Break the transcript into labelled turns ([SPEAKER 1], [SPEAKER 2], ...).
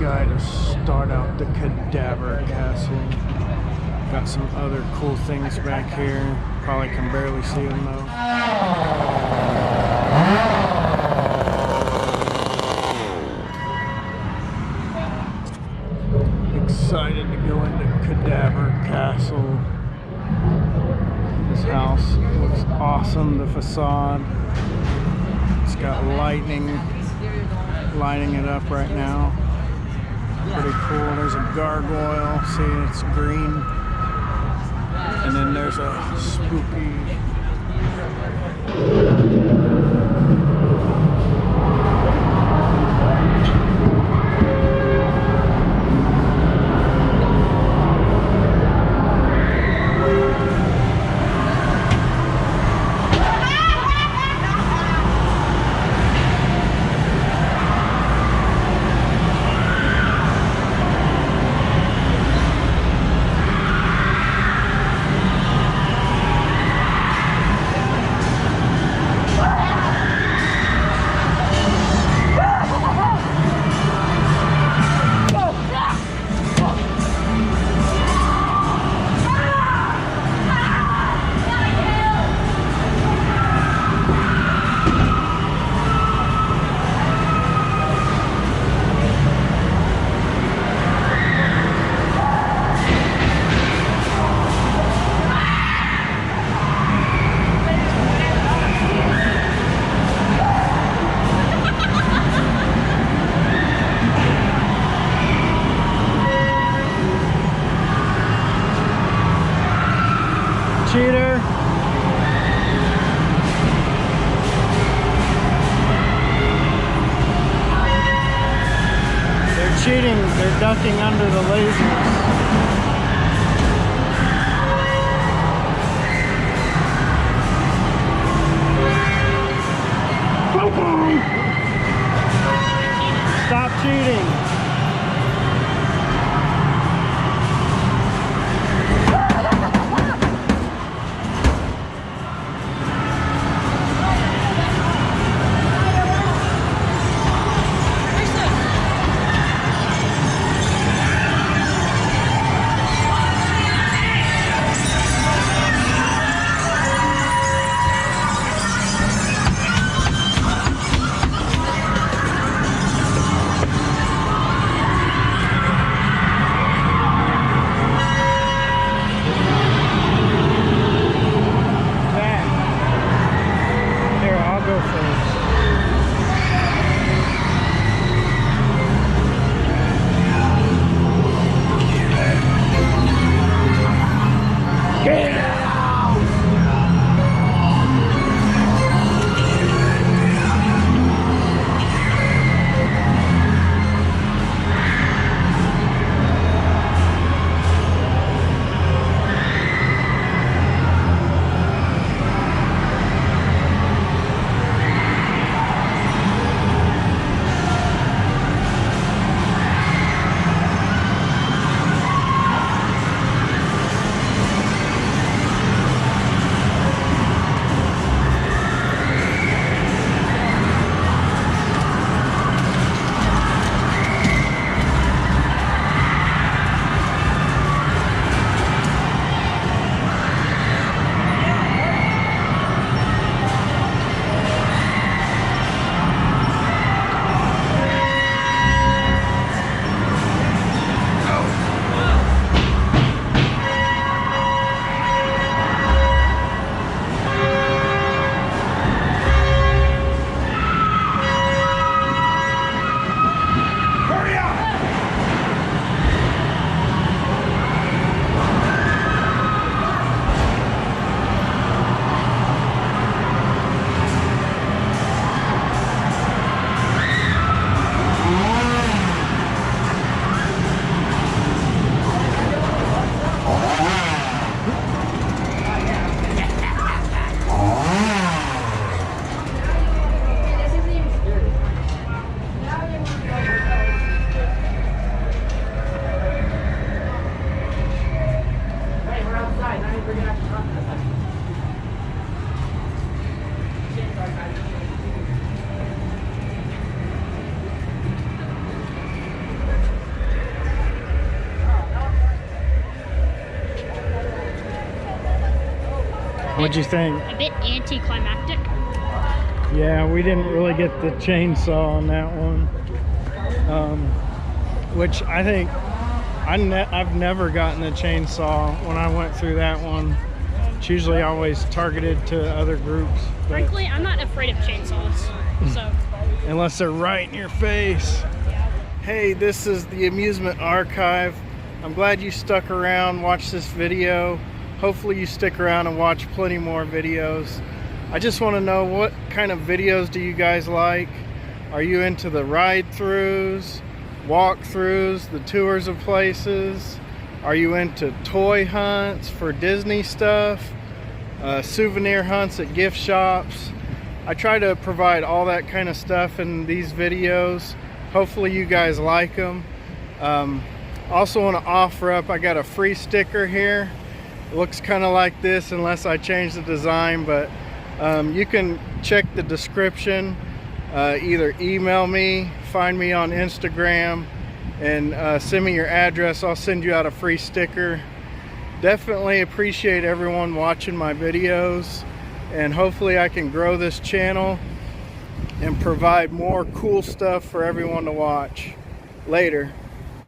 [SPEAKER 1] guy to start out the Cadaver Castle. Got some other cool things back here. Probably can barely see them though. Excited to go into Cadaver Castle. This house looks awesome. The facade. It's got lighting it up right now. Pretty cool. There's a gargoyle. See, it's green. And then there's a spooky. Cheater. They're cheating. They're ducking under the lasers. Stop cheating. What'd you think?
[SPEAKER 2] A bit anticlimactic.
[SPEAKER 1] Yeah, we didn't really get the chainsaw on that one, which I think I've never gotten a chainsaw when I went through that one. It's usually always targeted to other groups.
[SPEAKER 2] Frankly, I'm not afraid of chainsaws, so.
[SPEAKER 1] Unless they're right in your face. Hey, this is the Amusement Archive. I'm glad you stuck around, watched this video. Hopefully you stick around and watch plenty more videos. I just want to know, what kind of videos do you guys like? Are you into the ride-throughs, walk-throughs, the tours of places? Are you into toy hunts for Disney stuff? Souvenir hunts at gift shops? I try to provide all that kind of stuff in these videos. Hopefully you guys like them. Also want to offer up, I got a free sticker here. It looks kind of like this unless I change the design, but you can check the description, either email me, find me on Instagram, and send me your address. I'll send you out a free sticker. Definitely appreciate everyone watching my videos, and hopefully I can grow this channel and provide more cool stuff for everyone to watch. Later.